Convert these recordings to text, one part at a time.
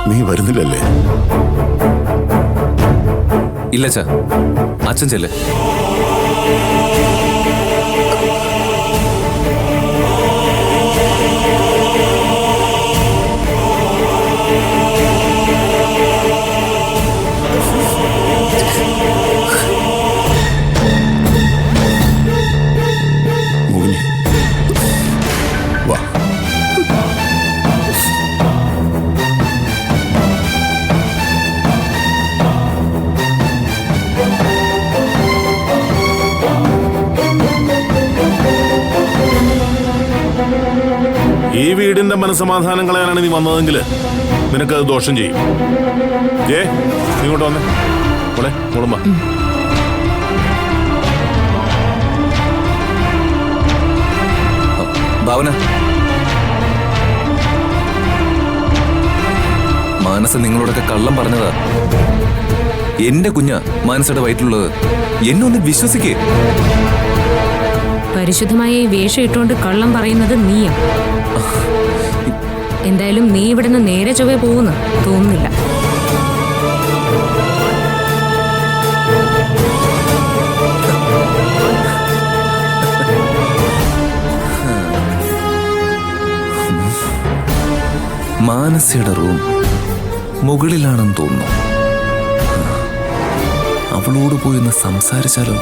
നീ വരുന്നില്ലല്ലേ? ഇല്ല അച്ഛാ, അച്ഛൻ ചെല്ല്. മോഹിനി വാ. ഈ വീടിന്റെ മനസ്സമാധാനം കളയാനാണ് നീ വന്നതെങ്കിൽ നിനക്കത് ദോഷം ചെയ്യും. നീ ഇങ്ങോട്ട് വന്നേ മോളെ, മോളും വാ. ഭാവന, മാനസ നിങ്ങളോടൊക്കെ കള്ളം പറഞ്ഞതാ. എന്റെ കുഞ്ഞ മാനസയുടെ വയറ്റിലുള്ളത്. എന്നെ ഒന്ന് വിശ്വസിക്കേ. പരിശുദ്ധമായ ഈ വേഷം ഇട്ടുകൊണ്ട് കള്ളം പറയുന്നത് നീയാ. എന്തായാലും നീ ഇവിടുന്ന് നേരെ ചൊവ്വേ പോകുന്നു തോന്നുന്നില്ല. മാനസയുടെ റൂം മുകളിലാണെന്ന് തോന്നുന്നു. അവളോട് പോയി ഒന്ന് സംസാരിച്ചാലോ?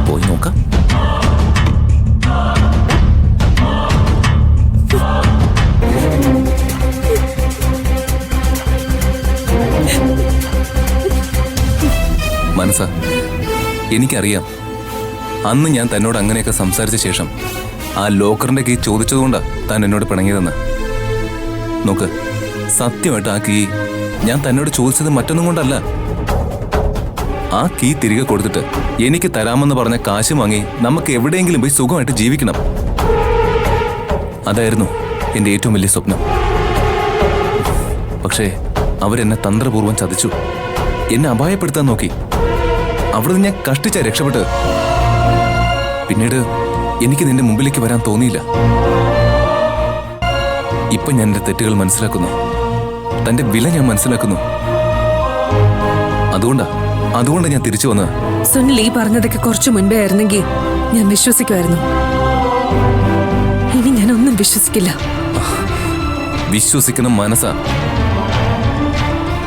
പോയി നോക്കാം. മനസ്സ, എനിക്കറിയാം അന്ന് ഞാൻ തന്നോട് അങ്ങനെയൊക്കെ സംസാരിച്ച ശേഷം ആ ലോക്കറിന്റെ കീ ചോദിച്ചതുകൊണ്ടാ താൻ എന്നോട് പിണങ്ങിയതെന്ന്. നോക്ക്, സത്യമായിട്ട് ആ കീ ഞാൻ തന്നോട് ചോദിച്ചത് മറ്റൊന്നും കൊണ്ടല്ല. ആ കീ തിരികെ കൊടുത്തിട്ട് എനിക്ക് തരാമെന്ന് പറഞ്ഞ കാശ് വാങ്ങി നമുക്ക് എവിടെയെങ്കിലും പോയി സുഖമായിട്ട് ജീവിക്കണം. അതായിരുന്നു എൻ്റെ ഏറ്റവും വലിയ സ്വപ്നം. പക്ഷേ അവരെന്നെ തന്ത്രപൂർവ്വം ചതിച്ചു. എന്നെ അപായപ്പെടുത്താൻ നോക്കി. അവിടുന്ന് ഞാൻ കഷ്ടിച്ചാ രക്ഷപ്പെട്ടത്. പിന്നീട് എനിക്ക് നിന്റെ മുമ്പിലേക്ക് വരാൻ തോന്നിയില്ല. ഇപ്പൊ ഞാൻ എന്റെ തെറ്റുകൾ മനസ്സിലാക്കുന്നു. തന്റെ വില ഞാൻ മനസ്സിലാക്കുന്നു. അതുകൊണ്ടാ ഞാൻ തിരിച്ചു വന്നത്. സുനിൽ ഈ പറഞ്ഞതൊക്കെ കുറച്ചു മുൻപേ ആയിരുന്നെങ്കിൽ ഞാൻ വിശ്വസിക്കുമായിരുന്നു. ഇനി ഞാൻ ഒന്നും വിശ്വസിക്കില്ല. വിശ്വസിക്കണം മനസ്സാ.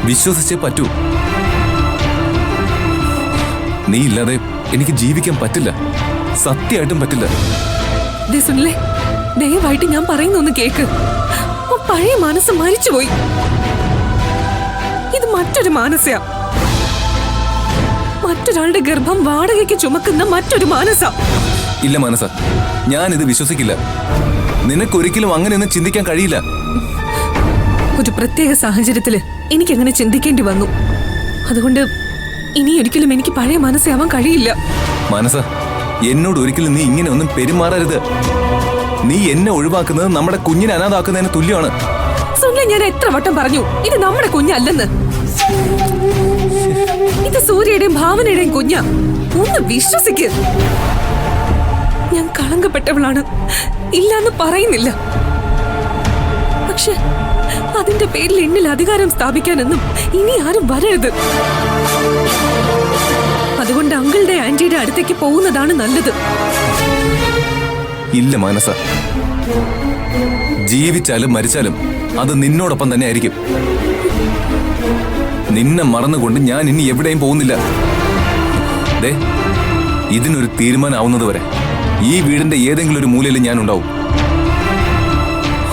വിശ്വസിച്ചേ പറ്റൂ. നീ ഇല്ലാതെ എനിക്ക് ജീവിക്കാൻ പറ്റില്ല. സത്യമായിട്ടും പറ്റില്ല. സുനിലേ, ദയവായിട്ട് ഞാൻ പറയുന്നൊന്ന് കേക്ക്. ആ പഴയ മനസ്സ് മരിച്ചുപോയി. ഇത് മറ്റൊരു മാനസയാ. മറ്റൊരാളുടെ ഗർഭം വാടകയ്ക്ക് ചുമക്കുന്ന മറ്റൊരു മാനസ. ഇല്ല മനസ്സ, ഞാനിത് വിശ്വസിക്കില്ല. നിനക്കൊരിക്കലും അങ്ങനെയൊന്നും ചിന്തിക്കാൻ കഴിയില്ല. ഒരു പ്രത്യേക സാഹചര്യത്തില് എനിക്കങ്ങനെ ചിന്തിക്കേണ്ടി വന്നു. അതുകൊണ്ട് ഇനി ഒരിക്കലും എനിക്ക് പഴയ മനസ്സാവാൻ കഴിയില്ല. മനസ്സ, എന്നോട് ഒരിക്കലും നീ ഇങ്ങനെ ഒന്നും പെരുമാറരുത്. നീ എന്നെ ഒഴിവാക്കുന്നത് നമ്മുടെ കുഞ്ഞിനെ അനാഥാക്കുന്നതിന് തുല്യമാണ്. സുനിൽ, ഞാൻ എത്ര വട്ടം പറഞ്ഞു ഇത് നമ്മുടെ കുഞ്ഞല്ലെന്ന്. ഇത് സൂര്യയുടെയും ഭാവനയുടെയും കുഞ്ഞാ. ഒന്ന് വിശ്വസിക്ക്. ഞാൻ കളങ്കപ്പെട്ടവളാണ്, ഇല്ലാന്ന് പറയുന്നില്ല. പക്ഷെ അതിന്റെ പേരിൽ എന്നിൽ അധികാരം സ്ഥാപിക്കാനൊന്നും ഇനി ആരും വരരുത്. അതുകൊണ്ട് അങ്കിളുടെ ആന്റിയുടെ അടുത്തേക്ക് പോകുന്നതാണ് നല്ലത്. ഇല്ല മാനസ, ജീവിച്ചാലും മരിച്ചാലും അത് നിന്നോടൊപ്പം തന്നെ ആയിരിക്കും. നിന്നെ മറന്നുകൊണ്ട് ഞാൻ ഇനി എവിടെയും പോകുന്നില്ല. ദേ, ഇതിനൊരു തീരുമാനമാവുന്നത് വരെ ഈ വീടിന്റെ ഏതെങ്കിലും ഒരു മൂലയിൽ ഞാൻ ഉണ്ടാവും.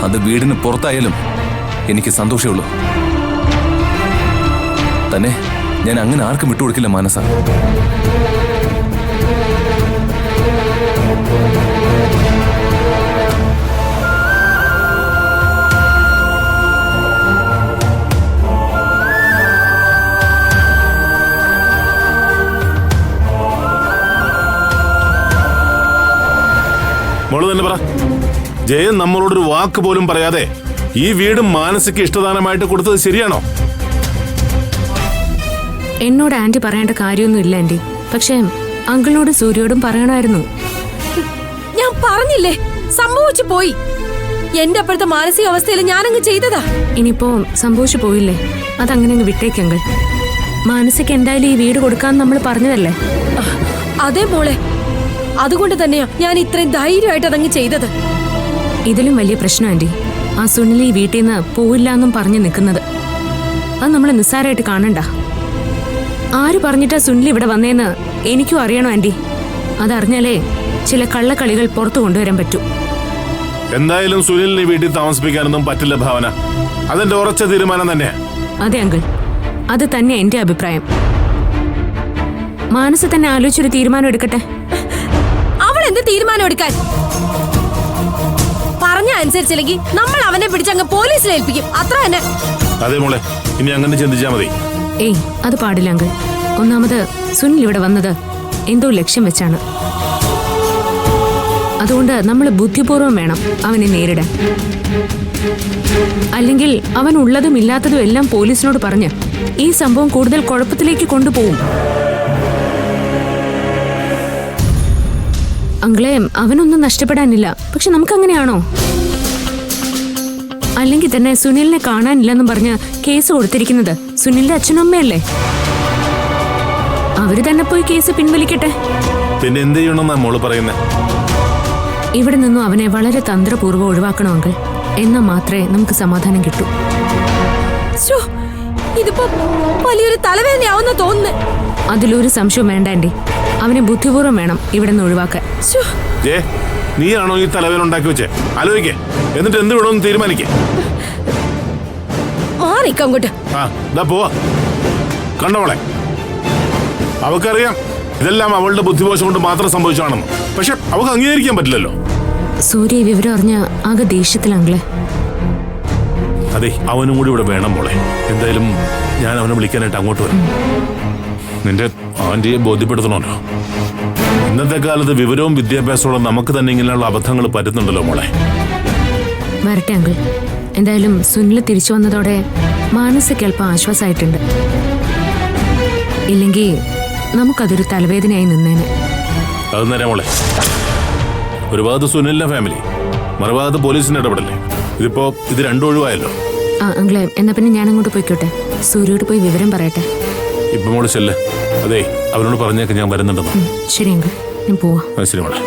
അത് വീടിന് പുറത്തായാലും എനിക്ക് സന്തോഷമേ ഉള്ളൂ. തന്നെ ഞാൻ അങ്ങനെ ആർക്കും വിട്ടുകൊടുക്കില്ല മാനസ. മോള് തന്നെ പറ. ജയൻ നമ്മളോടൊരു വാക്ക് പോലും പറയാതെ ഈ വീട് മാനസിക ഇഷ്ടദാനമായിട്ട് കൊടുത്തത് ശരിയാണോ? എന്നോട് ആന്റി പറയേണ്ട കാര്യമൊന്നും ഇല്ല ആന്റി. പക്ഷേ അങ്കിളിനോട് സൂര്യയോടും പറയണമായിരുന്നു. ഞാൻ പറഞ്ഞില്ലേ, സംഭവിച്ചു പോയി. എന്റെ അപ്പോഴത്തെ മാനസികാവസ്ഥയിൽ ഞാനങ്ങ് ചെയ്തതാ. ഇനിയിപ്പോ സംഭവിച്ചു പോയില്ലേ, അതങ്ങനെ അങ്ങ് വിട്ടേക്കങ്കൾ. മാനസിക്ക് എന്തായാലും ഈ വീട് കൊടുക്കാന്ന് നമ്മൾ പറഞ്ഞതല്ലേ. അതേ മോളെ, അതുകൊണ്ട് തന്നെയാ ഞാൻ ഇത്രയും ധൈര്യമായിട്ട് അതങ്ങ് ചെയ്തത്. ഇതിലും വലിയ പ്രശ്നം ആന്റി, ആ സുനിൽ ഈ വീട്ടിൽ നിന്ന് പോവില്ല എന്നും പറഞ്ഞു നിൽക്കുന്നത്. അത് നമ്മൾ നിസ്സാരമായിട്ട് കാണണ്ട. ആര് പറഞ്ഞിട്ടാ സുനിൽ ഇവിടെ വന്നേന്ന് എനിക്കും അറിയണോ ആന്റി. അതറിഞ്ഞാലേ ചില കള്ളക്കളികൾ പുറത്തു കൊണ്ടുവരാൻ പറ്റൂ. എന്തായാലും സുനിലിനെ വീട്ടിൽ താമസിപ്പിക്കാനൊന്നും പറ്റില്ല ഭാവന. അതെന്റെ ഉറച്ച തീരുമാനം തന്നെയാ. അതെ അങ്കിൾ, അത് തന്നെ എന്റെ അഭിപ്രായം. മാനസ് തന്നെ ആലോചിച്ചൊരു തീരുമാനം എടുക്കട്ടെ. അവൾ എന്ത് തീരുമാനം എടുക്കാൻ? പറഞ്ഞ അനുസരിച്ചില്ലെങ്കിൽ നമ്മൾ അവനെ പിടിച്ചങ്ങ് പോലീസിൽ ഏൽപ്പിക്കും, അത്ര തന്നെ. അതെ മോളെ, ഇനി അങ്ങനെ ചിന്തിച്ചാ മതി. ഏയ്, അത് പാടില്ല അങ്കിൾ. ഒന്നാമത് സുനിൽ ഇവിടെ വന്നത് എന്തോ ലക്ഷ്യം വെച്ചാണ്. അതുകൊണ്ട് നമ്മൾ ബുദ്ധിപൂർവം വേണം അവനെ നേരിടാൻ. അല്ലെങ്കിൽ അവൻ ഉള്ളതും ഇല്ലാത്തതും എല്ലാം പോലീസിനോട് പറഞ്ഞ് ഈ സംഭവം കൂടുതൽ കുഴപ്പത്തിലേക്ക് കൊണ്ടുപോകും. അങ്കിളെ, അവനൊന്നും നഷ്ടപ്പെടാനില്ല. പക്ഷെ നമുക്കങ്ങനെയാണോ? അല്ലെങ്കിൽ തന്നെ സുനിലിനെ കാണാനില്ലെന്നും പറഞ്ഞ് കേസ് കൊടുത്തിരിക്കുന്നത് സുനിലിന്റെ അച്ഛനും അമ്മയല്ലേ. അവര് തന്നെ പോയി കേസ് പിൻവലിക്കട്ടെ. പിന്നെ എന്ത് ചെയ്യണമെന്നാ മോള് പറയുന്നേ? ഇവിടെ നിന്നും അവനെ വളരെ തന്ത്രപൂർവ്വം ഒഴിവാക്കണം അങ്കിൾ. എന്നാൽ മാത്രമേ നമുക്ക് സമാധാനം കിട്ടൂ. ശ്ശോ, ഇതിപ്പോ വലിയൊരു തലവേദനയാവുന്ന തോന്നുന്നു. അതിലൊരു സംശയം വേണ്ട ആന്റി. അവനെ ബുദ്ധിപൂർവ്വം വേണം ഇവിടെ നിന്ന് ഒഴിവാക്കാൻ. ശ്ശോ, നീയാണോ ഈ തലവേദന ഉണ്ടാക്കി വെച്ചേ? ആലോചിക്കേ, എന്നിട്ട് എന്ത് വേണമെന്ന് തീരുമാനിക്കേ. മാറിക്കങ്ങോട്ട്. പോവാ. കണ്ടോളെ, അവക്കറിയാം ഇതെല്ലാം അവളുടെ ബുദ്ധിമോശം കൊണ്ട് മാത്രം സംഭവിച്ചാണെന്ന്. പക്ഷെ അവക്ക് അംഗീകരിക്കാൻ പറ്റില്ലല്ലോ. സൂര്യ ഈ വിവരം അറിഞ്ഞ ആകെ ദേഷ്യത്തിലാങ്കിളെ. അതെ, അവനും കൂടി ഇവിടെ വേണം മോളെ. എന്തായാലും ഞാൻ അവനെ വിളിക്കാനായിട്ട് അങ്ങോട്ട് വരാം. നിന്റെ ആന്റിയെ ബോധ്യപ്പെടുത്തണമല്ലോ. ഇന്നത്തെ കാലത്ത് വിവരവും വിദ്യാഭ്യാസമുള്ള നമുക്ക് തന്നെ ഇങ്ങനെയുള്ള അബദ്ധങ്ങൾ പറ്റുന്നുണ്ടല്ലോ മോളെ. വരട്ടെ അങ്കിൾ. എന്തായാലും സുനിൽ തിരിച്ചു വന്നതോടെ മാനസിക അല്പം ആശ്വാസമായിട്ടുണ്ട്. ഇല്ലെങ്കിൽ നമുക്കതൊരു തലവേദനയായി നിന്നേനെ. അത് നേരെ മോളെ. ഒരു ഭാഗത്ത് സുനിലിന്റെ ഫാമിലി, മറുഭാഗത്ത് പോലീസിന്റെ ഇടപെടല്ലേ. ഇത് രണ്ടും ഒഴിവായല്ലോ. അങ്കിളെ, എന്നാ പിന്നെ ഞാൻ അങ്ങോട്ട് പോയിക്കോട്ടെ. സൂര്യോട് പോയി വിവരം പറയട്ടെ. ഇപ്പൊ മോള് ചെല്ല്. അതെ, അവനോട് പറഞ്ഞേക്ക് ഞാൻ വരുന്നുണ്ടെന്ന്. ശരി അങ്കിൾ, ഞാൻ പോവാ. ശരി മോളെ.